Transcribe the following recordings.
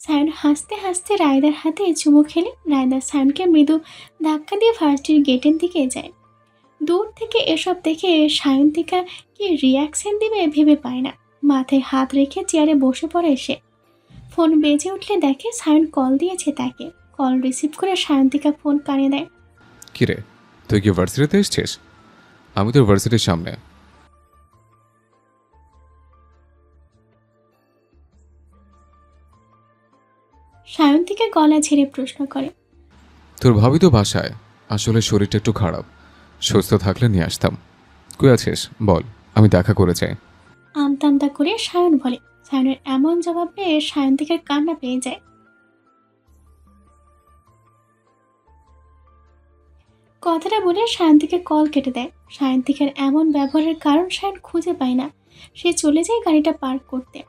সায়ন হাসতে হাসতে রায়দার হাতে চুমু খেলে রায়দা সায়নকে মৃদু ধাক্কা দিয়ে ভার্সিটির গেটের দিকে যায়। দূর থেকে এসব দেখে সায়ন্তিকা কি রিয়াকশন দিবে ভেবে পায় না। মাথায় হাত রেখে চেয়ারে বসে পড়ে সে। ফোন বেজে উঠলে দেখে সায়ন কল দিয়েছে তাকে। কল রিসিভ করে সায়ন্তিকা ফোন কানে দেয়। কিরে, তুই কি ভার্সিটিতে এসছিস? আমি তোর ভার্সিটির সামনে। সায়ন্তিকা গলা ঝেড়ে প্রশ্ন করে। তোর ভাবি তো বাসায়, আসলে শরীরটা একটু খারাপ, সুস্থ থাকলে নিয়ে আসতাম। কই আছিস বল, আমি দেখা করে চাই। আমতা আমতা করে সায়ন বলে। সায়নের এমন জবাব পেয়ে সায়ন্তিকার কান্না পেয়ে যায়। কথাটা বলে সায়ন্তিকা কল কেটে দেয়। সায়ন্তিকার এমন ব্যবহারের কারণ সায়ন খুঁজে পায় না। সে চলে যায় গাড়িটা পার্ক করতে।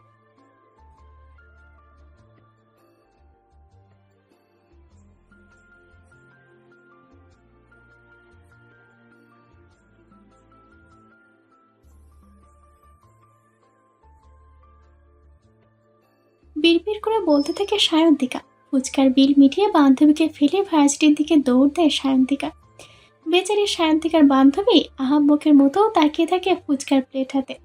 বিড়বিড় করে বলতে থাকে সায়ন্তিকা। ফুচকার বিল মিটিয়ে বান্ধবীকে ফেলে ভার্সিটির দিকে দৌড় দেয় সায়ন্তিকা। বেচারি সায়ন্তিকার বান্ধবী আহাম্মকের মতো তাকিয়ে থাকে ফুচকার প্লেট হাতে।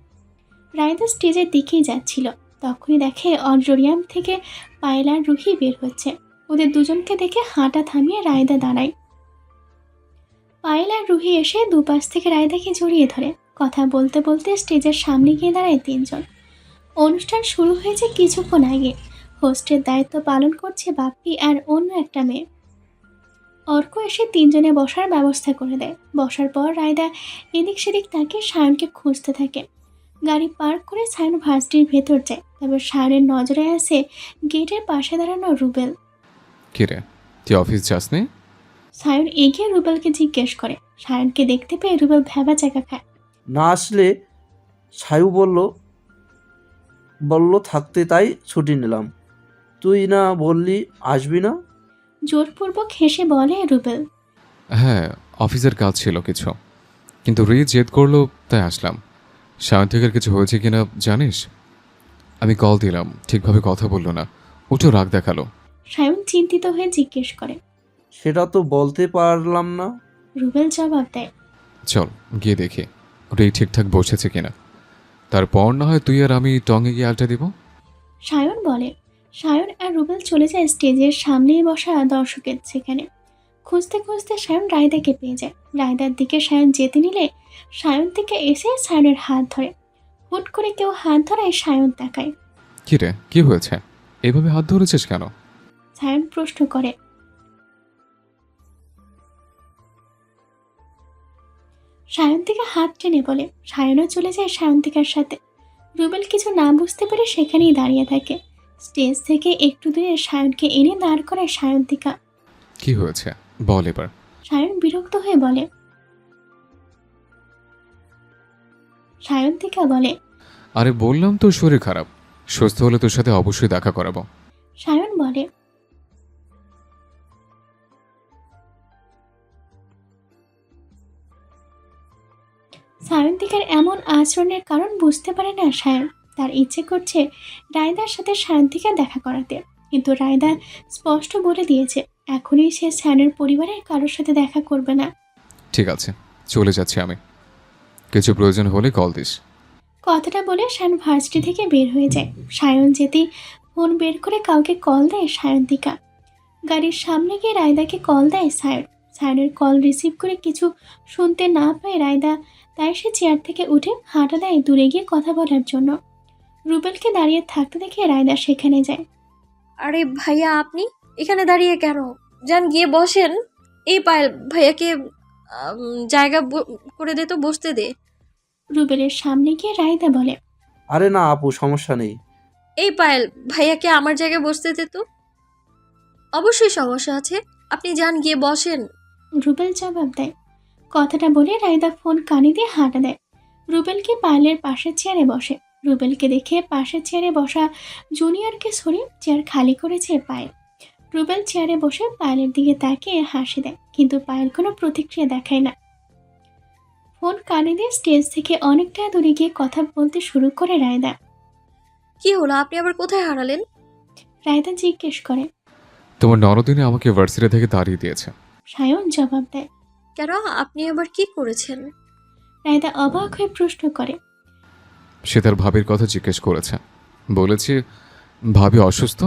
রায়দা স্টেজের দিকেই যাচ্ছিল, তখনই দেখে অডিটোরিয়াম থেকে পায়েল আর রুহি বের হচ্ছে। ওদের দুজনকে দেখে হাঁটা থামিয়ে রায়দা দাঁড়ায়। পায়েল আর রুহি এসে দুপাশ থেকে রায়দাকে জড়িয়ে ধরে। কথা বলতে বলতে স্টেজের সামনে গিয়ে দাঁড়ায় তিনজন। অনুষ্ঠান শুরু হয়েছে কিছুক্ষণ আগে। হোস্টের দায়িত্ব পালন করছে বাপ্পি আর অন্য একটা মেয়ে। অর্ক এসে তিনজনে বসার ব্যবস্থা করে দেয়। বসার পর রায়দা এদিক সেদিক তাকে সায়নকে খুঁজতে থাকে। গাড়ি পার্ক করে সায়ন ভার্সিটির ভেতর যায়। তবে সায়নের নজরে আসে গেটের পাশে দাঁড়ানো রুবেল। কিরে, তুই অফিস যাসনি? সায়ন এগিয়ে রুবেলকে জিজ্ঞেস করে। সায়নকে দেখতে পেয়ে রুবেল ভ্যাবা চাকা খায়। না আসলে সায়ু বলল বলল থাকতে, তাই ছুটি নিলাম। তুই না বললি আসবি না? জোরপূর্বক হেসে বলে রুবেল। হ্যাঁ, অফিসের কাজ ছিল কিছু, কিন্তু রি জেদ করলো তাই আসলাম। সায়ন্তিকার কিছু হয়েছে কিনা জানিস? আমি কল দিলাম, ঠিকভাবে কথা বললো না, উঠো রাগ দেখালো। সায়ন চিন্তিত হয়ে জিজ্ঞেস করে। সেটা তো বলতে পারলাম না। রুবেল জবাব দেয়। চল গিয়ে দেখি রি ঠিকঠাক বসেছে কিনা, তারপর না হয় তুই আর আমি টঙে গিয়ে আড্ডা দিব। সায়ন বলে। সায়ন আর রুবেল চলে যায় স্টেজের সামনেই বসা দর্শকের সেখানে। খুঁজতে খুঁজতে সায়ন রায়দাকে পেয়ে যায়। রায়দার দিকে সায়ন যেতে নিলে সায়ন থেকে এসে সায়নের হাত ধরে। হুট করে কেউ হাত ধরায় সায়ন তাকায়। কিরে, কি হয়েছে? এভাবে হাত ধরেছিস কেন? সায়ন প্রশ্ন করে। সায়ন্তিকা হাত টেনে বলে। সায়নও চলে যায় সায়ন্তিকার সাথে। রুবেল কিছু না বুঝতে পেরে সেখানেই দাঁড়িয়ে থাকে। স্টেজ থেকে একটু দূরে সায়নকে এনে দাঁড় করায় সায়ন্তিকা। কি হয়েছে বল এবার। সায়ন বিরক্ত হয়ে বলে। সায়ন্তিকা বলে। আরে বললাম তোর শরীর খারাপ, সুস্থ হলে তোর সাথে অবশ্যই দেখা করাবো। সায়ন বলে। সায়ন্তিকার এমন আচরণের কারণ বুঝতে পারে না সায়ন। তার ইচ্ছে করছে রায়দার সাথে সায়ন্তিকা দেখা করাতে, কিন্তু রায়দা স্পষ্ট বলে দিয়েছে এখনই সে সায়নের পরিবারের কারোর সাথে দেখা করবে না। ঠিক আছে, চলে যাচ্ছি আমি, কিছু প্রয়োজন হলে কল দিস। কথাটা বলে সায়ন ভার্সিটি থেকে বের হয়ে যায়। সায়ন যেতেই ফোন বের করে কাউকে কল দেয় সায়ন্তিকা। গাড়ির সামনে গিয়ে রায়দাকে কল দেয় সায়ন। সায়নের কল রিসিভ করে কিছু শুনতে না পায় রায়দা, তাই সে চেয়ার থেকে উঠে হাঁটা দেয় দূরে গিয়ে কথা বলার জন্য। রুবেলকে দাঁড়িয়ে থাকতে দেখে রায়দা সেখানে যায়। আরে ভাইয়া, আপনি এখানে দাঁড়িয়ে কেন? যান গিয়ে বসেন। এই পায়েল, ভাইয়াকে জায়গা করে দে, তো বসতে দে। রুবেলের সামনে গিয়ে রায়দা বলে। আরে না আপু, সমস্যা নেই। এই পায়েল, ভাইয়াকে আমার জায়গায় বসতে দে তো। অবশ্যই সমস্যা আছে, আপনি যান গিয়ে বসেন। রুবেল জবাব দেয়। কথাটা বলে রায়দা ফোন কানে দিয়ে হাঁটা দেয়। রুবেলকে পায়েলের পাশের চেয়ারে বসে। রুবেলকে দেখে পাশের চেয়ারে বসা জুনিয়রকে সরিয়ে চেয়ার খালি করেছে পায়েল। রুবেল চেয়ারে বসে পায়েলের দিকে তাকিয়ে হাসি দেয়, কিন্তু পায়েল কোনো প্রতিক্রিয়া দেখায় না। ফোন কানে দিয়ে স্টেজ থেকে অনেকটা দূরে গিয়ে কথা বলতে শুরু করে রায়দা। কি হলো, আপনি আবার কোথায় হারালেন? রায়দা জিজ্ঞেস করে। তোমার নরদিনে আমাকে ভার্সিটি থেকে তাড়িয়ে দিয়েছে। সায়ন জবাব দেয়। কেন, আপনি আবার কি করেছেন? রায়দা অবাক হয়ে প্রশ্ন করে। সে তার ভাবির কথা জিজ্ঞেস করেছে। বলেছি ভাবি অসুস্থ,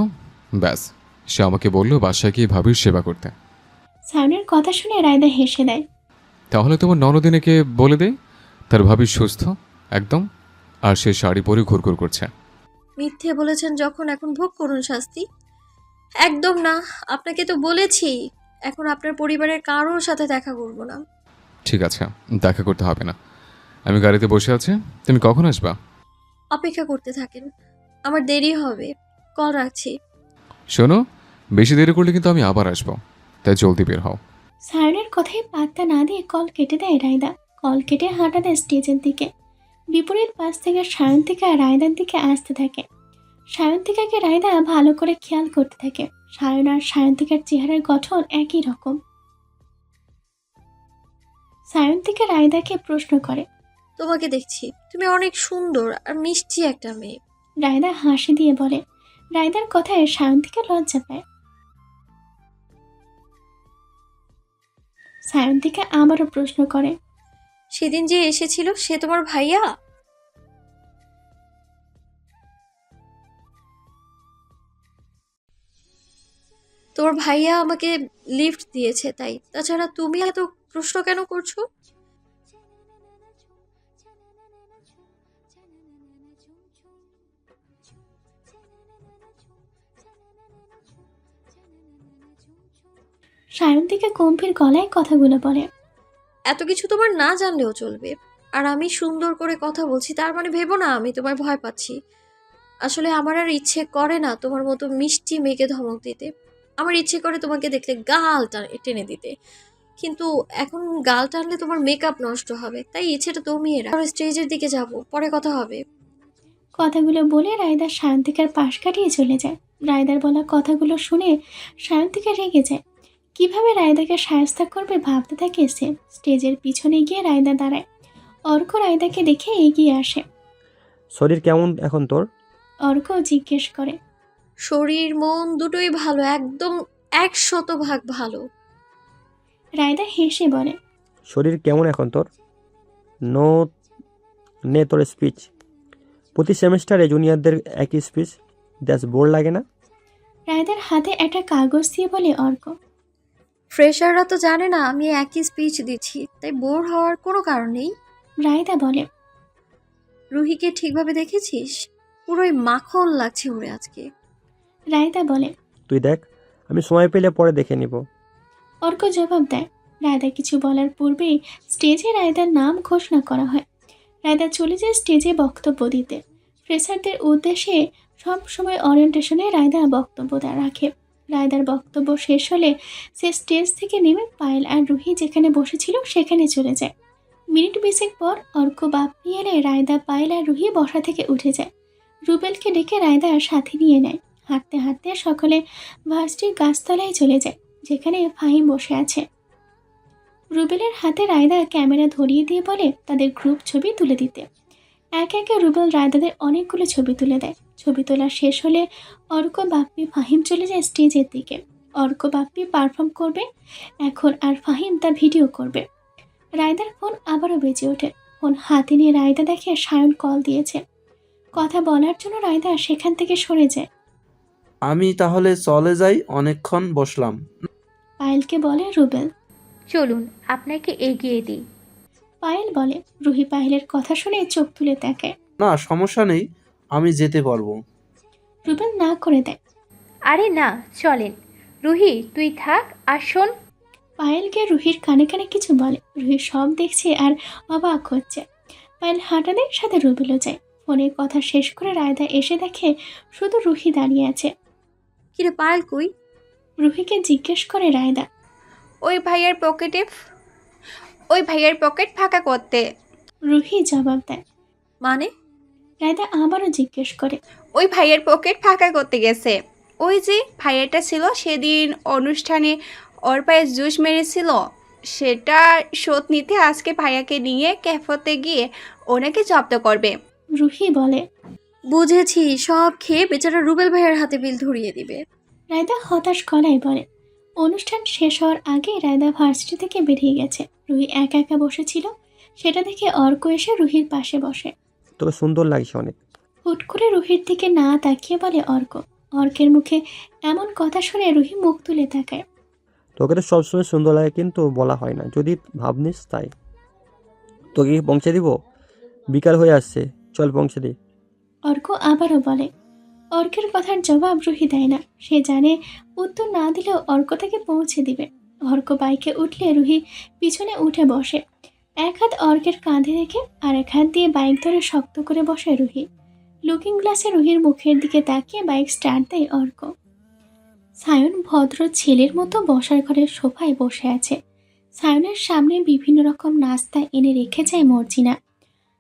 ব্যাস। সে আমাকে বলল বাসায় গিয়ে ভাবির সেবা করতে। সায়নের কথা শুনে রায়দা হেসে দেয়। তাহলে তোমার নরদিনেকে বলে দেই তার ভাবি সুস্থ একদম, আর সে শাড়ি পরে ঘুরঘুর করছে। মিথ্যে বলেছেন যখন, এখন ভোগ করুন শাস্তি। একদম না, আপনাকে তো বলেছি এখন আপনার পরিবারের কারোর সাথে দেখা করব না। ঠিক আছে, দেখা করতে হবে না। আমি গাড়িতে বসে আছি, তুমি কখন আসবা? অপেক্ষা করতে থাকেন, আমার দেরি হবে। কল রাখছি। শোনো, বেশি দেরি করলে কিন্তু আমি আবার আসবো, তাই জলদি বের হও। সায়নের কথায় পাত্তা না দিয়ে কল কেটে দেয় রায়দা। কল কেটে হাঁটা দেয় স্টেজের দিকে। বিপরীত পাশ থেকে সায়ন্তিকা রায়দার দিকে আসতে থাকে। সায়ন্তিকাকে রায়দা ভালো করে খেয়াল করতে থাকে। সায়ন আর সায়ন্তিকার চেহারার গঠন একই রকম। সায়ন্তিকা রায়দাকে প্রশ্ন করে। তোমাকে দেখছি, তুমি অনেক সুন্দর আর মিষ্টি একটা মেয়ে। রায়দা হাসি দিয়ে বলে। রায়দার কথায় সায়ন্তিকা লজ্জা পায়। সায়ন্তিকা আবারও প্রশ্ন করে। সেদিন যে এসেছিল সে তোমার ভাইয়া? তোমার ভাইয়া আমাকে লিফট দিয়েছে তাই, তাছাড়া তুমি এত প্রশ্ন কেন করছো? সায়ন্তিকা গম্ভীর গলায় কথাগুলো বলে। এত কিছু তোমার না জানলেও চলবে। আর আমি সুন্দর করে কথা বলছি তার মানে ভেবো না আমি তোমায় ভয় পাচ্ছি। আসলে আমার আর ইচ্ছে করে না তোমার মতো মিষ্টি মেয়েকে ধমক দিতে। আমার ইচ্ছে করে তোমাকে দেখলে গাল টেনে দিতে, কিন্তু এখন গাল টানলে তোমার মেকআপ নষ্ট হবে, তাই ইচ্ছেটা দমিয়ে রাখ। স্টেজের দিকে যাব, পরে কথা হবে। কথাগুলো বলে রায়দা সায়ন্তিকার পাশ কাটিয়ে চলে যায়। রায়দার বলা কথাগুলো শুনে সায়ন্তিকা রেগে যায়। কিভাবে রায়দাকে সায়স্তা করবে ভাবতে থাকে সে। স্টেজের পিছনে গিয়ে রায়দা দাঁড়ায়। অর্ক রায়দাকে দেখে এগিয়ে আসে। শরীর কেমন এখন তোর? অর্ক জিজ্ঞেস করে। শরীর মন দুটোই ভালো, একদম 100% ভালো। রায়দা হেসে বলে। শরীর কেমন এখন তোর? নো, নে তোর স্পিচ। প্রতি সেমিস্টারে জুনিয়রদের একই স্পিচ, দ্যাটস বোর লাগে না? রায়দার হাতে একটা কাগজ দিয়ে বলে অর্ক। ফ্রেশাররা তো জানে না আমি একই স্পিচ দিচ্ছি, তাই বোর হওয়ার কোনো কারণ নেই। রায়দা বলে। রুহিকে ঠিকভাবে দেখেছিস? পুরোই মাখন লাগছে ওরে আজকে। রায়দা বলে। তুই দেখ, আমি সময় পেলে পরে দেখে নিব। অর্ক জবাব দেয়। রায়দা কিছু বলার পূর্বেই স্টেজে রায়দার নাম ঘোষণা করা হয়। রায়দা চলে যায় স্টেজে বক্তব্য দিতে। ফ্রেশারদের উদ্দেশ্যে সব সময় ওরিয়েন্টেশনে রায়দা বক্তব্য রাখে। রায়দার বক্তব্য শেষ হলে সে স্টেজ থেকে নেমে পায়েল আর রুহি যেখানে বসেছিল সেখানে চলে যায়। মিনিট 20 পর অর্ক বাপ্পি এলে রায়দা, পায়েল আর রুহি বসা থেকে উঠে যায়। রুবেলকে ডেকে রায়দা সাথে নিয়ে নেয়। হাঁটতে হাঁটতে সকলে ভার্সিটির গাছতলায় চলে যায়, যেখানে ফাহিম বসে আছে। রুবেলের হাতে রায়দা ক্যামেরা ধরিয়ে দিয়ে বলে তাদের গ্রুপ ছবি তুলে দিতে। একে একে রুবেল রায়দাদের অনেকগুলো ছবি তুলে দেয়। ছবি তোলা শেষ হলে অর্ক, বাপ্পি, ফাহিম চলে যায় স্টেজের দিকে। অর্ক বাপ্পি পারফর্ম করবে এখন, আর ফাহিম তা ভিডিও করবে। রায়দার ফোন আবারও বেজে ওঠে। ফোন হাতে নিয়ে রায়দা দেখে সায়ন কল দিয়েছে। কথা বলার জন্য রায়দা সেখান থেকে সরে যায়। আমি তাহলে চলে যাই, অনেকক্ষণ বসলাম। পায়েলকে বলে রুবেল। চলুন আপনাকে এগিয়ে দিই। পায়েল বলে। রুহি পায়েলের কথা শুনে চোখ তুলে তাকায়। না, সমস্যা নেই, আমি যেতে পারবো। রুবেল না করে দেয়। আরে না, চলেন। রুহি তুই থাক আর শোন। পায়েলকে রুহির কানে কানে কিছু বলে। রুহি সব দেখছে আর অবাক হচ্ছে। পায়েল হাঁটাদের সাথে রুবেলও যায়। ফোনের কথা শেষ করে রায়দা এসে দেখে শুধু রুহি দাঁড়িয়ে আছে। কিরে পায়েল কই? রুহিকে জিজ্ঞেস করে রায়দা। ওই ভাইয়ের পকেট ফাঁকা করতে। রুহি জবাব দেয়। মানে? রায়দা আবারও জিজ্ঞেস করে। ওই ভাইয়ের পকেট ফাঁকা করতে গেছে। ওই যে ভাইয়াটা ছিল সেদিন অনুষ্ঠানে ওর পায়ে জুস মেরেছিল, সেটা শোধ নিতে আজকে ভাইয়াকে নিয়ে ক্যাফেতে গিয়ে ওনাকে জব্দ করবে। রুহি বলে। বুঝেছি, সব খেয়ে বেচারা রুবেল ভাইয়ের হাতে বিল ধরিয়ে দিবে। রায়দা হতাশ গলায় বলে। অনুষ্ঠান শেষ হওয়ার আগে রায়দা ভার্সিটি থেকে বেরিয়ে গেছে। রুহি একা একা বসেছিল, সেটা দেখে অর্ক এসে রুহির পাশে বসে। তোকে সুন্দর লাগছে অনেক। হুট করে রুহির দিকে না তাকিয়ে বলে অর্ক। অর্কের মুখে এমন কথা শুনে রুহি মুখ তুলে তাকায়। তোকে তো সবসময় সুন্দর লাগে, কিন্তু বলা হয় না, যদি ভাবনিস তাই। তোকে কি পৌঁছে দিব? বিকাল হয়ে আসছে, চল পৌঁছে দিই। অর্ক আবারও বলে। অর্কের কথার জবাব রুহি দেয় না। সে জানে উত্তর না দিলেও অর্ক তাকে পৌঁছে দিবে। অর্ক বাইকে উঠলে রুহি পিছনে উঠে বসে। এক হাত অর্কের কাঁধে রেখে আর এক হাত দিয়ে বাইক ধরে শক্ত করে বসে রুহি। লুকিং গ্লাসে রুহির মুখের দিকে তাকিয়ে বাইক স্টার্ট দেয় অর্ক। সায়ন ভদ্র ছেলের মতো বসার ঘরের সোফায় বসে আছে। সায়নের সামনে বিভিন্ন রকম নাস্তা এনে রেখে যায় মর্জিনা।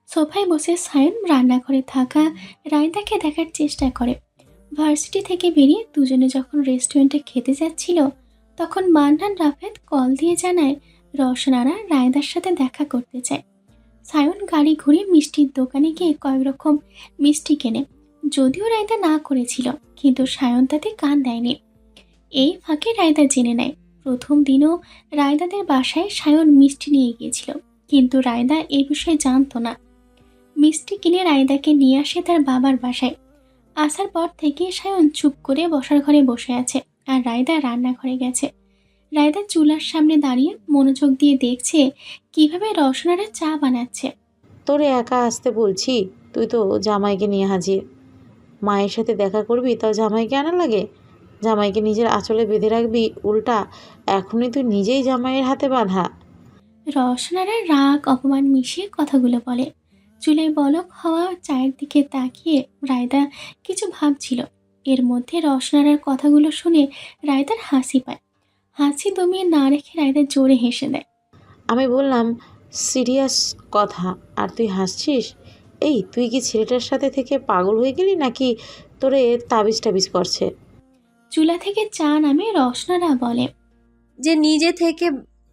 সোফায় বসে সায়ন রান্নাঘরে থাকা রায়দাকে দেখার চেষ্টা করে। ভার্সিটি থেকে বেরিয়ে দুজনে যখন রেস্টুরেন্টে খেতে যাচ্ছিল, তখন মান্নান রাফেদ কল দিয়ে জানায় রওশনারা রায়দার সাথে দেখা করতে চায়। সায়ন গাড়ি ঘুরিয়ে মিষ্টির দোকানে গিয়ে কয়েক রকম মিষ্টি কেনে। যদিও রায়দা না করেছিল, কিন্তু সায়ন তাতে কান দেয়নি। এই ফাঁকে রায়দা জেনে নেয় প্রথম দিনও রায়দাদের বাসায় সায়ন মিষ্টি নিয়ে গিয়েছিল, কিন্তু রায়দা এই বিষয়ে জানতো না। মিষ্টি কিনে রায়দাকে নিয়ে আসে তার বাবার বাসায়। আসার পর থেকে সায়ন চুপ করে বসার ঘরে বসে আছে, আর রায়দা রান্নাঘরে গেছে। রায়দা চুলার সামনে দাঁড়িয়ে মনোযোগ দিয়ে দেখছে কিভাবে রওশনারা চা বানাচ্ছে। তোরে একা আসতে বলছি, তুই তো জামাইকে নিয়ে হাজির। মায়ের সাথে দেখা করবি তাও জামাইকে আনা লাগে? জামাইকে নিজের আঁচলে বেঁধে রাখবি, উল্টা এখনই তুই নিজেই জামাইয়ের হাতে বাঁধা। রওশনারা রাগ অপমান মিশিয়ে কথাগুলো বলে। চুলায় বলক হওয়া চায়ের দিকে তাকিয়ে রায়দা কিছু ভাবছিল। এর মধ্যে রওশনারার কথাগুলো শুনে রায়দার হাসি পায়। হাসি দমিয়ে না রেখে রায়দা জোরে হেসে দেয়। আমি বললাম সিরিয়াস কথা, আর তুই হাসছিস? এই, তুই কি ছেলেটার সাথে থেকে পাগল হয়ে গেলি, নাকি তোরে তাবিজ টাবিজ করছে? চুলা থেকে চা নামে রওশনারা বলে। যে নিজে থেকে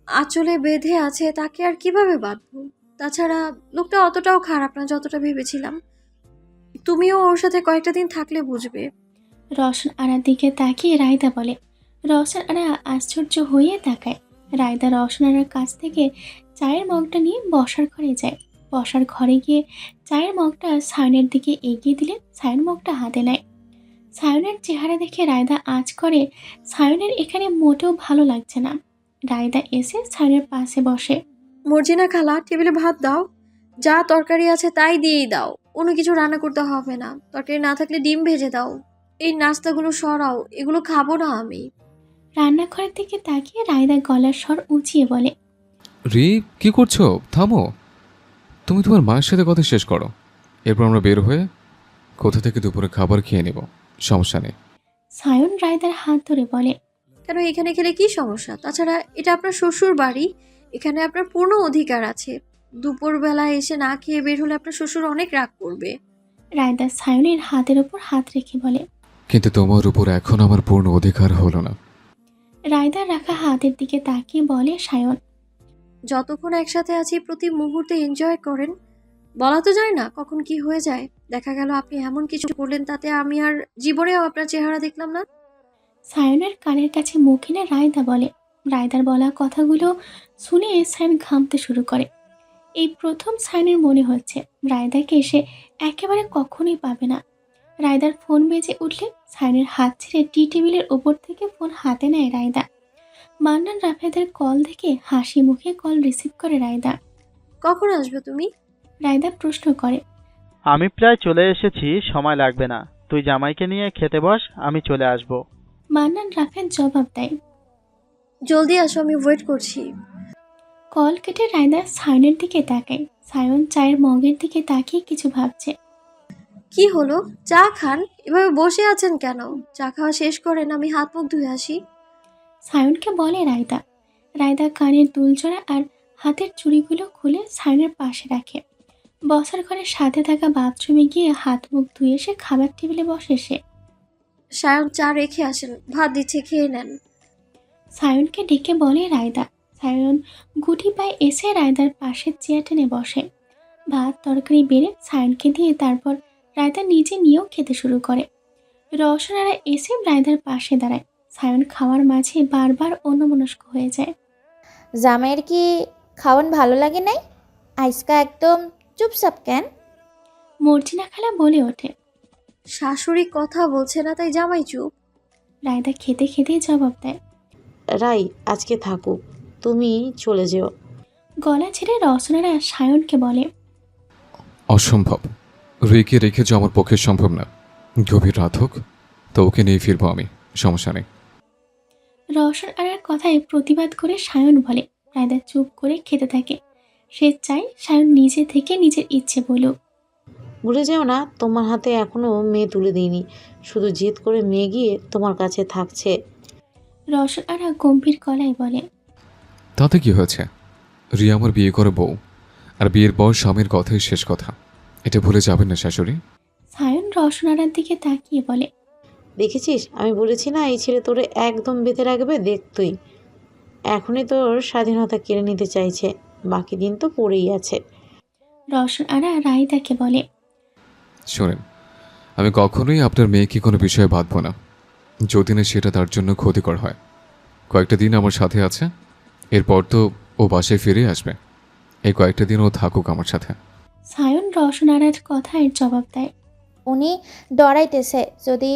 আঁচলে বেঁধে আছে তাকে আর কিভাবে বাঁধবো? তাছাড়া লোকটা অতটাও খারাপ না যতটা ভেবেছিলাম। তুমিও ওর সাথে কয়েকটা দিন থাকলে বুঝবে। রওশন আরার দিকে তাকিয়ে রায়দা বলে। রওশন আরা আশ্চর্য হয়ে তাকায়। রায়দা রওশন আরার কাছ থেকে চায়ের মগটা নিয়ে বসার ঘরে যায়। বসার ঘরে গিয়ে চায়ের মগটা সায়নের দিকে এগিয়ে দিলে সায়ন মগটা হাতে নেয়। সায়নের চেহারা দেখে রায়দা আঁচ করে সায়নের এখানে মোটেও ভালো লাগছে না। রায়দা এসে সায়নের পাশে বসে। মর্জিনা খালা, টেবিলে ভাত দাও। যা তরকারি আছে তাই দিয়েই দাও, অন্য কিছু রান্না করতে হবে না। তরকারি না থাকলে ডিম ভেজে দাও। এই নাস্তাগুলো সরাও, এগুলো খাবো না আমি। রান্নাঘরের দিকে তাকিয়ে রায়দা গলার স্বর উঁচিয়ে বলে। রি, কি করছো? থামো। তুমি তোমার মায়ের সাথে কথা শেষ করো, এরপর আমরা বের হয়ে কোথা থেকে দুপুরে খাবার খেয়ে নেব, সমস্যা নেই। সায়ন রায়দার হাত ধরে বলে। কেন, এখানে খেলে কি সমস্যা? তাছাড়া এটা আপনার শ্বশুর বাড়ি, এখানে আপনার পূর্ণ অধিকার আছে। দুপুরবেলা এসে না খেয়ে বের হলে আপনার শ্বশুর অনেক রাগ করবে। রায়দা সায়নের হাতের ওপর হাত রেখে বলে। কিন্তু তোমার উপর এখন আমার পূর্ণ অধিকার হলো না। রায়দার রাখা হাতের দিকে তাকিয়ে বলে সায়ন। যতক্ষণ একসাথে আছি প্রতি মুহূর্তে এনজয় করেন। বলা তো যায় না কখন কি হয়ে যায়। দেখা গেল আপনি এমন কিছু করলেন তাতে আমি আর জীবনেও আপনার চেহারা দেখলাম না। সায়নের কানের কাছে মুখ এনে রায়দা বলে। রায়দার বলা কথাগুলো শুনে সায়ন ঘামতে শুরু করে। এই প্রথম সায়নের মনে হচ্ছে রায়দাকে এসে একেবারে কখনোই পাবে না। রায়দার ফোন বেজে উঠলে সায়নের হাত ছেড়ে টি টেবিলের ওপর থেকে ফোন হাতে নেয় রায়দা। মান্নান রাফেদের কল দেখে হাসি মুখে কল রিসিভ করে রায়দা। কখন আসবে তুমি? রায়দা প্রশ্ন করে। আমি প্রায় চলে এসেছি, সময় লাগবে না। তুই জামাইকে নিয়ে খেতে বস, আমি চলে আসব। মান্নান রাফেদ জবাব দেয়। জলদি আসো, আমি ওয়েট করছি। কল কেটে রায়দা সায়নের দিকে তাকায়। সায়ন চায়ের মগের দিকে তাকিয়ে কিছু ভাবছে। কি হলো? চা খান, এভাবে বসে আছেন কেন? চা খাওয়া শেষ করেন, আমি হাত মুখ ধুয়ে আসি। সায়নকে বলে রায়দা। রায়দা কানের দুলজোড়া আর হাতের চুড়িগুলো খুলে সায়নের পাশে রাখে। বসার ঘরের সাথে থাকা বাথরুমে গিয়ে হাত মুখ ধুয়ে এসে খাবার টেবিলে বসে সে। সায়ন, চা রেখে আসেন, ভাত দিচ্ছে, খেয়ে নেন। সায়নকে ডেকে বলে রায়দা। সায়ন গুটি পায়ে এসে রায়দার পাশে চেয়ার টেনে বসে। ভাত তরকারি বেড়ে সায়নকে দিয়ে তারপর রায়দা নিজে নিয়েও খেতে শুরু করে। রওশনারা এসে রায়দার পাশে দাঁড়ায়। সায়ন খাওয়ার মাঝে বারবার অন্যমনস্ক হয়ে যায়। জামাইয়ের কি খাওয়ান ভালো লাগে নাই? আইসকা একদম চুপচাপ কেন? মর্জিনা খালা বলে ওঠে। শাশুড়ি কথা বলছে না তাই জামাই চুপ। রায়দা খেতে খেতে জবাব দেয়। রাই আজকে থাকুক, তুমি চলে যেও। গলা ছেড়ে রওশনারা সায়নকে বলে। অসম্ভব, রেখে রেখে যে আমার পক্ষে সম্ভব না। গভীর রাত হোক তো ওকে নিয়ে ফিরবো আমি, সমস্যা নেই। রওশন আরার কথায় প্রতিবাদ করে সায়ন বলে। রায়দা চুপ করে খেতে থাকে। সে চায় সায়ন নিজে থেকে নিজের ইচ্ছে বলুক। ভুলে যেও না, তোমার হাতে এখনো মেয়ে তুলে দিইনি, শুধু জেদ করে মেয়ে গিয়ে তোমার কাছে থাকছে। রওশন আরা গম্ভীর গলায় বলে। তাতে কি হয়েছে? রিয়া আমার বিয়ে করে বউ, আর বিয়ের পর স্বামীর কথাই শেষ কথা। এটা ভুলে যাবেন না শাশুড়ি। সায়ন রওশন আরার দিকে তাকিয়ে বলে। দেখেছিস, আমি বলেছি না এই ছেলে তোরে একদম বেঁধে রাখবে, দেখ তুই। এখনই তোর স্বাধীনতা কেড়ে নিতে চাইছে, বাকি দিন তো পড়েই আছে। রওশন আরা রায়দাকে বলে। শোনেন, আমি কখনোই আপনার মেয়েকে কোনো বিষয়ে বাঁধব না, যদি না সেটা তার জন্য ক্ষতিকর হয়। কয়েকটা দিন আমার সাথে আছে, এরপর তো ও বাসায় ফিরে আসবে। এই কয়েকটা দিন ও থাকুক আমার সাথে। সায়ন রওশন আরার কথায় জবাব দেয়। উনি ডরাইতেছে যদি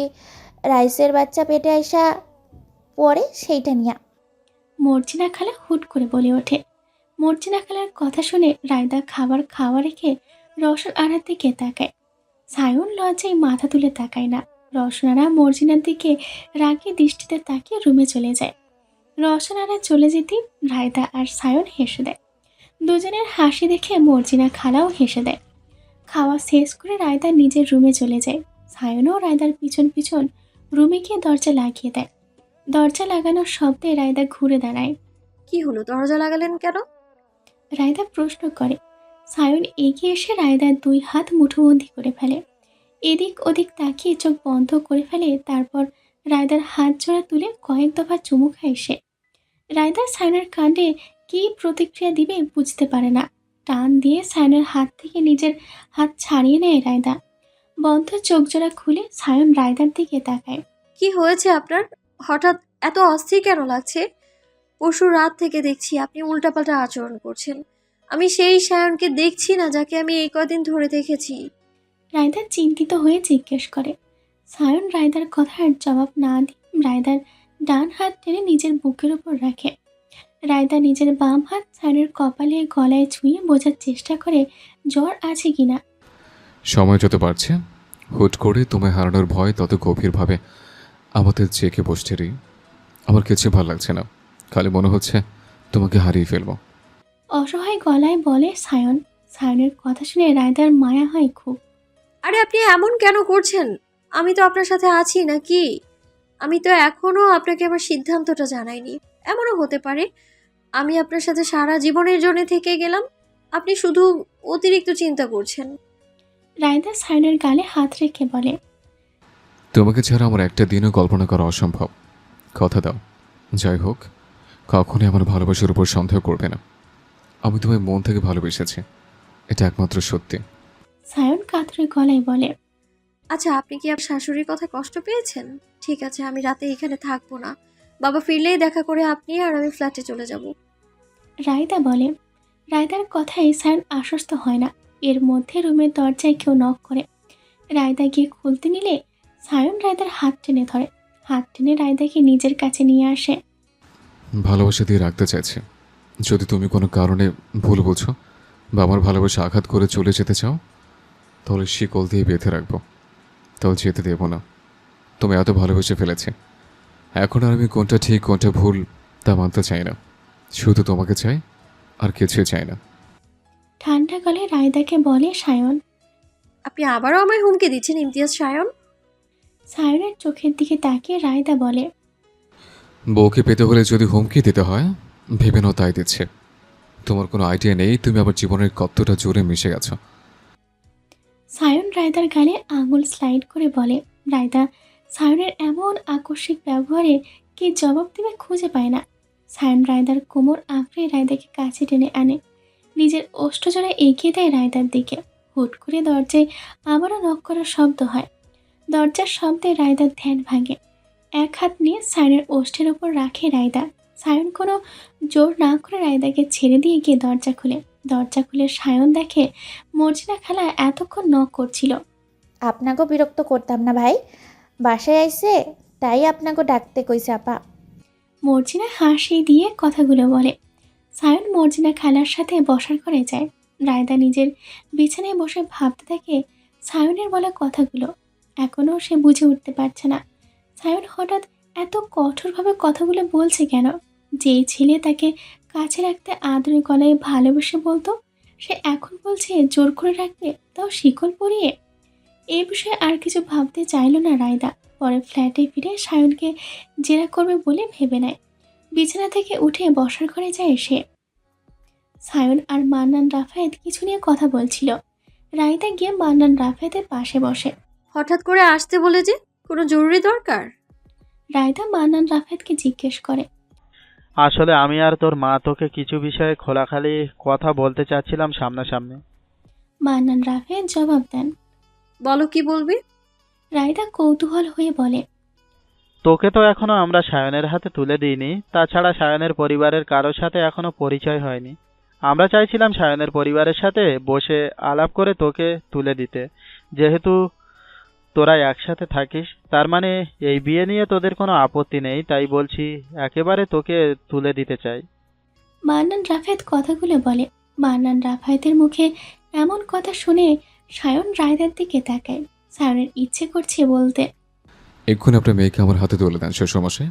রাইসের বাচ্চা পেটে আইসা পড়ে সেইটা নিয়া। মর্জিনা খালা হুট করে বলে ওঠে। মর্জিনা খালার কথা শুনে রায়দা খাবার খাওয়া রেখে রওশন আরার দিকে তাকায়। সায়ন লজ্জায় মাথা তুলে তাকায় না। রওশন আরা মর্জিনার দিকে রাগী দৃষ্টিতে তাকিয়ে রুমে চলে যায়। রওশন আরা চলে যেতে রায়দা আর সায়ন হেসে দেয়। দুজনের হাসি দেখে মর্জিনা খালাও হেসে দেয়। খাওয়া শেষ করে রায়দা নিজের রুমে চলে যায়। সায়নও রায়দার পিছন পিছন রুমে গিয়ে দরজা লাগিয়ে দেয়। দরজা লাগানোর শব্দে রায়দা ঘুরে দাঁড়ায়। কি হলো, দরজা লাগালেন কেন? রায়দা প্রশ্ন করে। সায়ন এগিয়ে এসে রায়দার 2 হাত মুঠোবন্দি করে ফেলে। এদিক ওদিক তাকিয়ে চোখ বন্ধ করে ফেলে। তারপর রায়দার হাত জোড়া তুলে কয়েক দফা চুমু খায় সে। রায়দা সায়নের কাণ্ডে কী প্রতিক্রিয়া দিবে বুঝতে পারে না। টান দিয়ে সায়নের হাত থেকে নিজের হাত ছাড়িয়ে নেয় রায়দা। বন্ধ চোখ জোড়া খুলে সায়ন রায়দার দিকে তাকায়। কি হয়েছে আপনার? হঠাৎ এত অস্থির কেন লাগছে? পরশু রাত থেকে দেখছি আপনি উল্টাপাল্টা আচরণ করছেন। আমি সেই সায়নকে দেখছি না যাকে আমি এই কদিন ধরে দেখেছি। রায়দা চিন্তিত হয়ে জিজ্ঞেস করে। সায়ন রায়দার কথার জবাব না দিয়ে রায়দার ডান হাত টেনে নিজের বুকের উপর রাখে। রায়দা নিজের বাম হাত সায়নের কপালে গলায় ছুঁয়ে বোঝার চেষ্টা করে জ্বর আছে কিনা। সময় যত বাড়ছে, হুট করে তোমায় হারানোর ভয় তত গভীরভাবে আমাদের জেগে বসছে রে। আমার কিছু ভালো লাগছে না, খালি মনে হচ্ছে তোমাকে হারিয়ে ফেলবো। অসহায় গলায় বলে সায়ন। সায়নের কথা শুনে রায়দার মায়া হয় খুব। আরে আপনি এমন কেন করছেন? আমি তো আপনার সাথে আছি নাকি? আমি তো এখনো আপনাকে আমার সিদ্ধান্তটা জানাইনি। এমনও হতে পারে আমি আপনার সাথে সারা জীবনের জন্য থেকে গেলাম। আপনি শুধু অতিরিক্ত চিন্তা করছেন। রায়দা সায়নের গালে হাত রেখে বলে। তোমাকে ছাড়া আমার একটা দিনও কল্পনা করা অসম্ভব। কথা দাও, যাই হোক কখনই আমার ভালোবাসার উপর সন্দেহ করবে না। আমি তোমায় মন থেকে ভালোবেসেছি, এটা একমাত্র সত্যি। সায়ন কাতরে গলায় বলে। আচ্ছা, আপনি কি আপনার শাশুড়ির কথা কষ্ট পেয়েছেন? ঠিক আছে, আমি রাতে এখানে থাকবো না। বাবা ফিরলেই দেখা করে আপনি আর আমি ফ্ল্যাটে চলে যাব। রায়দা বলে। রায়দার কথায় সায়ন আশ্বস্ত হয় না। এর মধ্যে রুমের দরজায় কেউ নক করে। রায়দা গিয়ে খুলতে নিলে সায়ন রায়দার হাত টেনে ধরে। হাত টেনে রায়দাকে নিজের কাছে নিয়ে আসে। ভালোবাসা দিয়ে রাখতে চাইছি, যদি তুমি কোনো কারণে ভুল বুঝো বা আমার ভালোবাসা আঘাত করে চলে যেতে চাও, তাহলে শিকল দিয়ে বেঁধে রাখবো, তাহলে যেতে দেবো না। তুমি এত ভালোবেসে ফেলেছে, এখন আর আমি কোনটা ঠিক কোনটা ভুল তা মানতে চাই না। শুধু তোমাকে চাই, আর কিছুই চাই না। ঠান্ডা গলায় রায়দাকে বলে সায়ন। আপনি আবারও আমায় হুমকি দিচ্ছেন ইমতিয়াজ সায়ন? সায়নের চোখের দিকে তাকিয়ে রায়দা বলে। বউকে পেতে হলে যদি হুমকি দিতে হয়, ভেবে নাও তাই দিচ্ছে। তোমার কোনো আইডিয়া নেই তুমি আমার জীবনের কতটা জোরে মিশে গেছো। সায়ন রায়দার গালে আঙুল স্লাইড করে বলে। রায়দা সায়নের এমন আকস্মিক ব্যবহারে কি জবাব দেবে খুঁজে পায় না। সায়ন রায়দার কোমর আঁকড়ে রায়দাকে কাছে টেনে আনে। নিজের ওষ্ঠজোড়া এগিয়ে দেয় রায়দার দিকে। হুট করে দরজায় আবারও নক করার শব্দ হয়। দরজার শব্দে রায়দার ধ্যান ভাঙে। এক হাত নিয়ে সায়নের ওষ্ঠের উপর রাখে রায়দা। সায়ন কোনো জোর না করে রায়দাকে ছেড়ে দিয়ে গিয়ে দরজা খুলে। দরজা খুলে সায়ন দেখে মর্জিনা খালা এতক্ষণ নক করছিল। আপনাকেও বিরক্ত করতাম না ভাই, বাসায় আইছে তাই আপনাকে ডাকতে কইছে আপা। মর্জিনা হাসি দিয়ে কথাগুলো বলে। সায়ন মর্জিনা খালার সাথে বসার ঘরে যায়। রায়দা নিজের বিছানায় বসে ভাবতে থাকে সায়নের বলা কথাগুলো। এখনও সে বুঝে উঠতে পারছে না সায়ন হঠাৎ এত কঠোরভাবে কথাগুলো বলছে কেন। যেই ছেলে তাকে কাছে রাখতে আদরে গলায় ভালোবেসে বলতো, সে এখন বলছে জোর করে রাখবে, তাও শিকল পরিয়ে। এই বিষয়ে আর কিছু ভাবতে চাইল না রায়দা। পরে ফ্ল্যাটে ফিরে সায়নকে জেরা করবে বলে ভেবে নেয়। বিছানা থেকে উঠে বসার ঘরে যায় সে। সায়ন আর মান্নান রাফায়েত কিছু নিয়ে কথা বলছিল। রায়দা গিয়ে মান্নান রাফায়েতের পাশে বসে। হঠাৎ করে আসতে বলে যে, কোনো জরুরি দরকার? রায়দা মান্নান রাফায়েতকে জিজ্ঞেস করে। আসলে আমি আর তোর মা তোকে কিছু বিষয়ে খোলাখালি কথা বলতে চাচ্ছিলাম সামনাসামনি। মান্নান রাফায়েত জবাব দেন। বলো কি বলবি? রায়দা কৌতূহল হয়ে বলে। তোকে তো এখনো আমরা সায়নের হাতে তুলে দিইনি, তাছাড়া সায়নের পরিবারের কারোর সাথে এখনো পরিচয় হয়নি। আমরা চাইছিলাম সায়নের পরিবারের সাথে বসে আলাপ করে তোকে তুলে দিতে। যেহেতু তোরা একসাথে থাকিস, তার মানে এই বিয়ে নিয়ে তোদের কোনো আপত্তি নেই, তাই বলছি একেবারে তোকে তুলে দিতে চাই। মান্নান রাফায়েত কথাগুলো বলে। মান্নান রাফায়েতের মুখে এমন কথা শুনে সায়ন রায়দার দিকে তাকায়। সায়নের ইচ্ছে করছে বলতে, এক্ষুনি আপনার মেয়েকে আমার হাতে তুলে দেন শ্বশুরমশাই।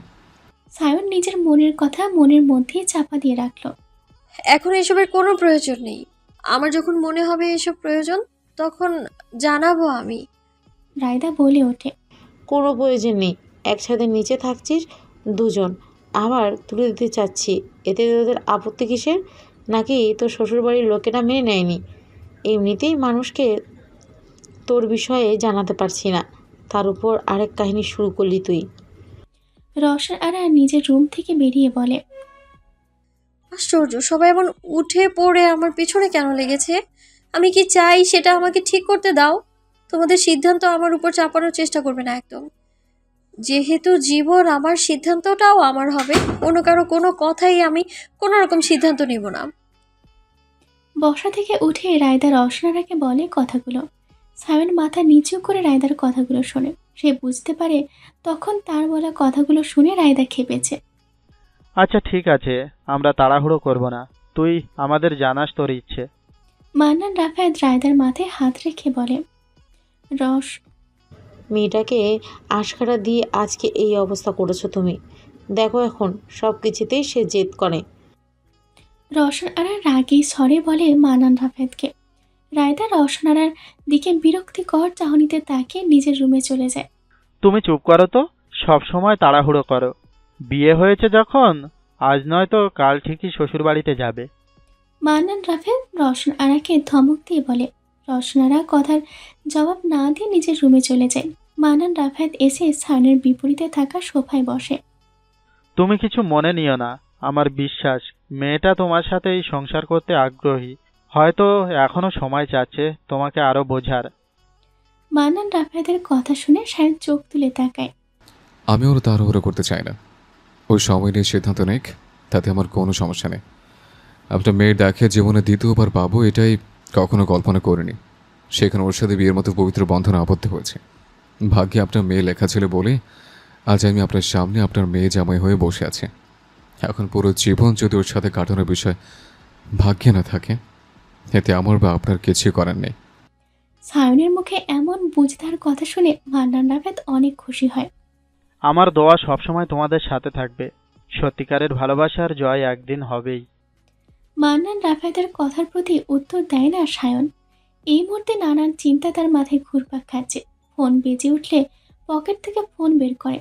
সায়ন নিজের মনের কথা মনের মধ্যেই চাপা দিয়ে রাখলো। এখন এসবের কোনো প্রয়োজন নেই। আমার যখন মনে হবে এসব প্রয়োজন, তখন জানাবো আমি। রায়দা বলে ওঠে। কোনো প্রয়োজন নেই, একসাথে নিচে থাকছিস দুজন, আবার তুলে দিতে চাচ্ছি, এতে তোদের আপত্তি কিসের? নাকি তোর শ্বশুরবাড়ির লোকেরা মেনে নেয়নি? এমনিতেই মানুষকে তোর বিষয়ে জানাতে পারছি না, তার উপর আরেক কাহিনী শুরু করলি তুই। রওশন আরা নিজের রুম থেকে বেরিয়ে বলে। আশ্চর্য, সবাই এমন উঠে পড়ে আমার পিছনে কেন লেগেছে? আমি কি চাই সেটা আমাকে ঠিক করতে দাও। তোমাদের সিদ্ধান্ত আমার উপর চাপানোর চেষ্টা করবে না একদম। যেহেতু জীবন আমার, সিদ্ধান্তটাও আমার হবে। অন্য কারো কোনো কথাই আমি কোনো রকম সিদ্ধান্ত নেব না। বসা থেকে উঠে রায়দা রওশন আরাকে বলে কথাগুলো। সায়ন মাথা নিচু করে রায়দার কথাগুলো শোনে। সে বুঝতে পারে তখন তার বলা কথাগুলো শুনে রায়দা খেপেছে। আচ্ছা ঠিক আছে, আমরা তাড়াহুড়ো করব না, তুই আমাদের জানাস তোর ইচ্ছে। মান্নান রাফায়েত রায়দার মাথায় হাত রেখে বলে। রস মেয়েটাকে আশকারা দিয়ে আজকে এই অবস্থা করেছো তুমি। দেখো এখন সব কিছুতেই সে জেদ করে। রওশন আরা রাগী স্বরে বলে মান্নান রাফায়েতকে। রায়দা রওশন আরার দিকে বিরক্তিকর চাহনিতে তাকিয়ে নিজের রুমে চলে যায়। তুমি চুপ করো তো, সব সময় তাড়াহুড়ো করো। বিয়ে হয়েছে যখন, আজ নয় তো কাল ঠিকই শ্বশুরবাড়িতে যাবে। মান্নান রাফায়েত রওশন আরাকে ধমক দিয়ে বলে। রওশন আরা কথার জবাব না দিয়ে নিজের রুমে চলে যায়। মান্নান রাফায়েত এসে সায়নের বিপরীতে থাকা সোফায় বসে। তুমি কিছু মনে নিও না, আমার বিশ্বাস মেয়েটা তোমার সাথে এই সংসার করতে আগ্রহী। হয়তো এখনো সময় চাচ্ছে তোমাকে আরো বোঝার। মান্নান রাফায়েতের কথা শুনে সায়ন চোখ তুলে তাকায়। আমি ওরা তাড়াহুড়ো করতে চাই না, ওই সময় নিয়ে সিদ্ধান্ত নেক, তাতে আমার কোনো সমস্যা নেই। আপনার মেয়ের দেখে জীবনে দ্বিতীয়বার পাবো এটাই কখনো কল্পনা করিনি। সেখানে ওর সাথে বিয়ের মতো পবিত্র বন্ধনে আবদ্ধ হয়েছে। ভাগ্যে আপনার মেয়ে লেখা ছিল বলে আজ আমি আপনার সামনে আপনার মেয়ে জামাই হয়ে বসে আছি। এখন পুরো জীবন যদি ওর সাথে কাটানোর বিষয় ভাগ্যে না থাকে, এতে আমার বা আপনার কিছুই করার নেই। সায়নের মুখে এমন বুঝদার কথা শুনে মান্নান রাফায়েত অনেক খুশি হয়। আমার দোয়া সবসময় তোমাদের সাথে থাকবে। সত্যিকারের ভালোবাসার জয় একদিন হবেই। মান্নান রাফায়েতের কথার প্রতি উত্তর দেয় না সায়ন। এই মুহূর্তে নানান চিন্তা তার মাথায় ঘুরপাক খাচ্ছে। ফোন বেজে উঠলে পকেট থেকে ফোন বের করে।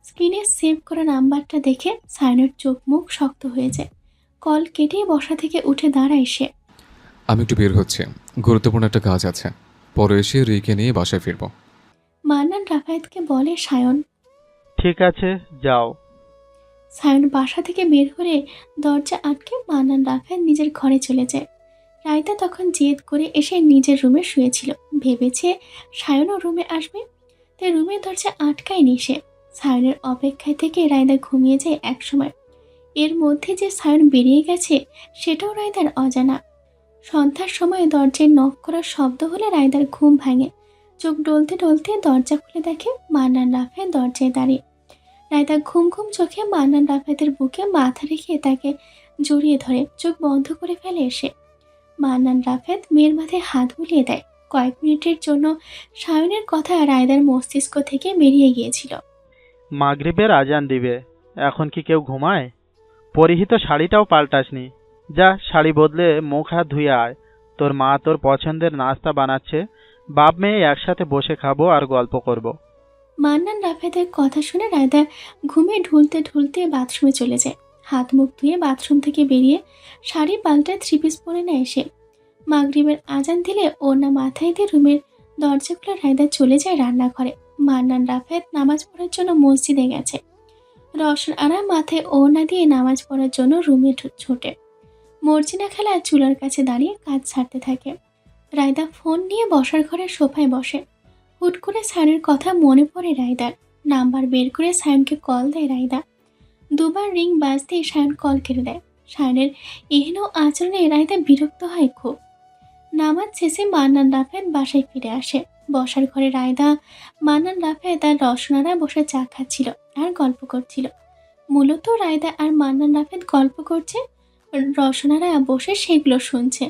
স্ক্রিনে সেভ করা নাম্বারটা দেখে সায়নের চোখ মুখ শক্ত হয়ে যায়। কল কেটে বসা থেকে উঠে দাঁড়ায় সে। আমি একটু বের হচ্ছে, গুরুত্বপূর্ণ একটা কাজ আছে, পরে এসে রিকে নিয়ে বাসায় ফিরব। মান্নান রাফায়েতকে বলে সায়ন। ঠিক আছে, যাও। সায়ন বাসা থেকে বের হলে দরজা আটকে মান্নান রাফায়েত নিজের ঘরে চলে যায়। রায়তা তখন জেদ করে এসে নিজের রুমে শুয়েছিল। ভেবেছে সায়নও রুমে আসবে, তাই রুমের দরজা আটকায়নি সে। সায়নের অপেক্ষায় থেকে রায়দা ঘুমিয়ে যায় একসময়। এর মধ্যে যে সায়ন বেরিয়ে গেছে সেটাও রায়দার অজানা। সন্ধ্যার সময় দরজায় নক করার শব্দ হলে রায়দার ঘুম ভাঙে। চোখ ডলতে ডলতে দরজা খুলে দেখে মান্নান রাফেদ দরজায় দাঁড়িয়ে। রায়দা ঘুম ঘুম চোখে মান্নান রাফেদের বুকে মাথা রেখে তাকে জড়িয়ে ধরে চোখ বন্ধ করে ফেলে এসে। মান্নান রাফেদ মেয়ের মাথায় হাত বুলিয়ে দেয়। কয়েক মিনিটের জন্য সায়নের কথা রায়দার মস্তিষ্ক থেকে বেরিয়ে গিয়েছিল। মাগরিবের আজান দিবে, এখন কি কেউ ঘুমায়? পরিহিত শাড়িটাও পাল্টাসনি। যা শাড়ি বদলে মুখ হাত ধুয়ে আয়। তোর মা তোর পছন্দের নাস্তা বানাচ্ছে, বাপ মেয়ে একসাথে বসে খাবো আর গল্প করব। মান্নান রাফেদের কথা শুনে রায়দা ঘুমে ঢুলতে ঢুলতে বাথরুমে চলে যায়। হাত মুখ ধুয়ে বাথরুম থেকে বেরিয়ে শাড়ি পাল্টায় থ্রি পিস পরে নেয় এসে। মাগরিবের আজান দিলে ওড়না মাথায় দিয়ে রুমের দরজা খুলে রায়দা চলে যায় রান্নাঘরে। মান্নান রাফেদ নামাজ পড়ার জন্য মসজিদে গেছে। রওশন আরা মাথায় ওড়না দিয়ে নামাজ পড়ার জন্য রুমে ছোটে। মর্জিনা খালা চুলার কাছে দাঁড়িয়ে কাজ ছাড়তে থাকে। রায়দা ফোন নিয়ে বসার ঘরে সোফায় বসে। হুট করে সায়নের কথা মনে পড়ে রায়দার। নাম্বার বের করে সায়নকে কল দেয় রায়দা। দুবার রিং বাজতেই সায়ন কল কেটে দেয়। সায়নের এহেন আচরণে রায়দা বিরক্ত হয় খুব। নামাজ শেষে মান্নান রাফেদ বাসায় ফিরে আসে। বসার ঘরে রায়দা, মান্নান রাফেদ আর রওশনারা বসে চা খাচ্ছিল আর গল্প করছিল। মূলত রায়দা আর মান্নান রাফেদ গল্প করছে, রওশনারা বসে সেগুলো শুনছে।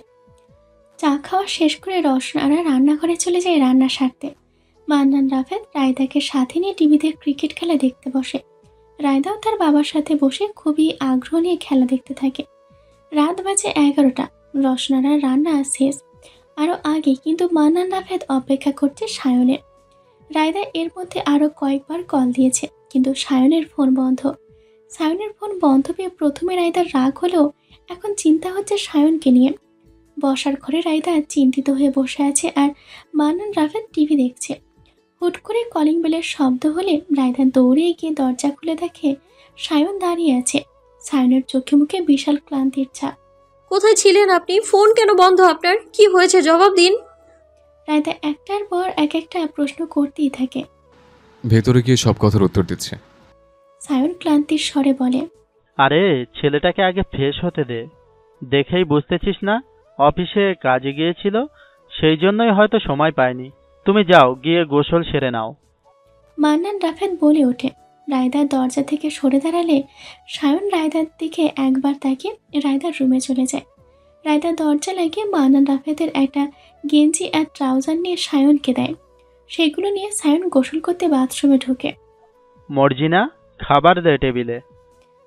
চা খাওয়া শেষ করে রওশনারা রান্নাঘরে চলে যায় রান্না সারতে। মান্নান রাফেদ রায়দাকে সাথে নিয়ে টিভিতে ক্রিকেট খেলা দেখতে বসে। রায়দাও তার বাবার সাথে বসে খুবই আগ্রহ নিয়ে খেলা দেখতে থাকে। রাত বাজে 11টা। রওশনারার রান্না শেষ আরও আগে, কিন্তু মান্নান রাফেদ অপেক্ষা করছে সায়নের। রায়দা এর মধ্যে আরও কয়েকবার কল দিয়েছে, কিন্তু সায়নের ফোন বন্ধ। সায়নের ফোন বন্ধ পেয়ে প্রথমে রায়দার রাগ হলেও এখন চিন্তা হচ্ছে সায়নকে নিয়ে। বসার ঘরে রায়দা চিন্তিত হয়ে বসে আছে আর মান্নান রাফেদ টিভি দেখছে। হুট করে কলিং বেলের শব্দ হলে রায়দা দৌড়ে গিয়ে দরজা খুলে দেখে সায়ন দাঁড়িয়ে আছে। সায়নের চোখে মুখে বিশাল ক্লান্তির ছাপ। কোথায় ছিলেন আপনি? ফোন কেন বন্ধ আপনার? কি হয়েছে জবাব দিন। রায়দা একটার পর একটা প্রশ্ন করতেই থাকে। ভেতরে গিয়ে সব কথার উত্তর দিচ্ছে। সায়ন ক্লান্তির স্বরে বলে, আরে ছেলেটাকে আগে ফ্রেশ হতে দে। দেখেই বুঝতেছিস না অফিসে কাজে গিয়েছিল, সেই জন্যই হয়তো সময় পায়নি। তুমি যাও গিয়ে গোসল সেরে নাও। মান্নান রাফেদ বলে ওঠে। রায়দা দরজা থেকে সরে দাঁড়ালে সায়ন রায়দার দিকে একবার তাকিয়ে রায়দার রুমে চলে যায়। রায়দা দরজা লাগিয়ে মান্নান রাফেদের একটা গেঞ্জি আর ট্রাউজার নিয়ে সায়নকে দেয়। সেগুলো নিয়ে সায়ন গোসল করতে বাথরুমে ঢোকে। মর্জিনা, খাবার দে টেবিলে।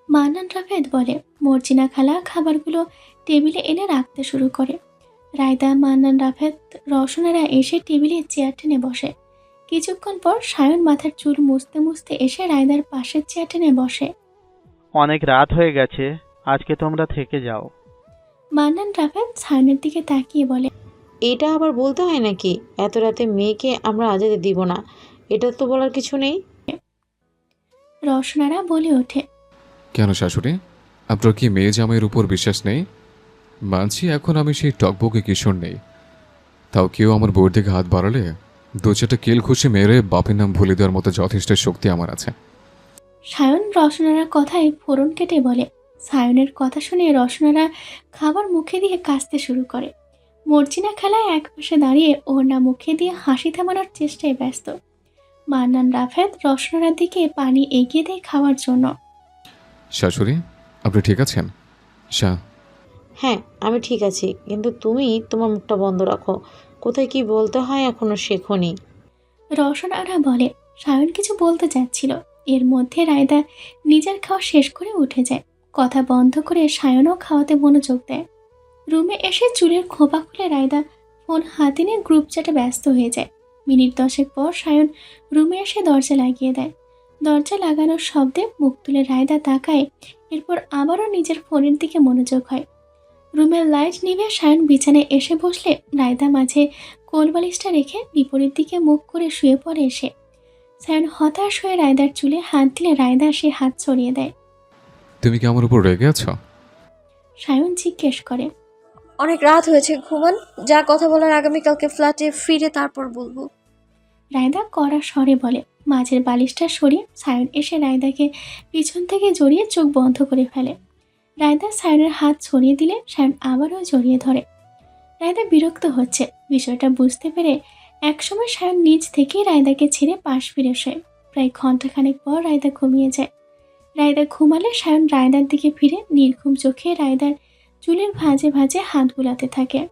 মান্নান রাফেদ বলে। মর্জিনা খালা খাবারগুলো টেবিলে এনে রাখতে শুরু করে। রায়দা, মান্নান রাফেদ, রওশনারা এসে টেবিলে চেয়ার টেনে বসে। কিছুক্ষণ পর সায়ন মাথার চুল মুছতে মুছতে এসে রায়দার পাশের চেয়ার টেনে বসে। অনেক রাত হয়ে গেছে, আজকে তোমরা থেকে যাও। মান্নান রাফেদ সায়নের দিকে তাকিয়ে বলে, এটা আবার বলতে হয় নাকি? এত রাতে মেয়েকে আমরা আজাদে দিব না, এটা তো বলার কিছু নেই। রওশনারা বলে ওঠে, কেন শাশুড়ি, আপনার কি মেয়ে জামাইয়ের উপর বিশ্বাস নেই? মানছি এখন আমি সেই টকবকে কিশোর নেই, তাও কেউ আমার বউয়ের দিকে হাত বাড়ালে দু চারটা কেল খুশি মেরে বাপের নাম ভুলে দেওয়ার মতো যথেষ্ট শক্তি আমার আছে। সায়ন রওশনারার কথায় ফোড়ন কেটে বলে। সায়নের কথা শুনে রওশনারা খাবার মুখে দিয়ে কাশতে শুরু করে। মর্জিনা খালায় এক পাশে দাঁড়িয়ে ওড়না মুখে দিয়ে হাসি থামানোর চেষ্টায় ব্যস্ত। মান্নান রাফেদ রওশনারার দিকে পানি এগিয়ে দেয় খাওয়ার জন্য। শাশুড়ি, আপনি ঠিক আছেন? হ্যাঁ, আমি ঠিক আছি, কিন্তু তুমি তোমার মুখটা বন্ধ রাখো। কোথায় কি বলতে হয় এখনো শেখোনি। রওশনারা বলে। সায়ন কিছু বলতে যাচ্ছিল, এর মধ্যে রায়দা নিজের খাওয়া শেষ করে উঠে যায়। কথা বন্ধ করে সায়নও খাওয়াতে মনোযোগ দেয়। রুমে এসে চুলের খোপা খুলে রায়দা ফোন হাতে নিয়ে গ্রুপ চ্যাটে ব্যস্ত হয়ে যায়। মিনিট 10 পর সায়ন রুমে এসে দরজা লাগিয়ে দেয়। দরজা লাগানোর শব্দে মুখ তুলে রায়দা তাকায়, এরপর আবারও নিজের ফোনের দিকে মনোযোগ হয়। রুমের লাইট নিভে সায়ন বিছানায় এসে বসলে রায়দা মাঝে কোলবালিশটা রেখে বিপরীত দিকে মুখ করে শুয়ে পড়ে এসে। সায়ন হতাশ হয়ে রায়দার চুলে হাত দিলে রায়দা সে হাত ছড়িয়ে দেয়। তুমি কি আমার উপর রেগে আছো? সায়ন জিজ্ঞেস করে, অনেক রাত হয়েছে, ঘুমান। যা কথা বলার আগামীকালকে ফ্ল্যাটে ফিরে তারপর বলবো। রায়দা কড়া স্বরে বলে। মাঝের বালিশটা সরিয়ে সায়ন এসে রায়দাকে পিছন থেকে জড়িয়ে চোখ বন্ধ করে ফেলে। রায়দা সায়নের হাত ছড়িয়ে দিলে সায়ন আবারও জড়িয়ে ধরে। রায়দা বিরক্ত হচ্ছে। বিষয়টা বুঝতে পেরে একসময় সায়ন নিজ থেকেই রায়দাকে ছেড়ে পাশ ফিরে শোয়। প্রায় ঘন্টাখানেক পর রায়দা ঘুমিয়ে যায়। রায়দা ঘুমালে সায়ন রায়দার দিকে ফিরে নির্ঘুম চোখে রায়দার চুলের ভাঁজে ভাঁজে হাত বুলাতে থাকে।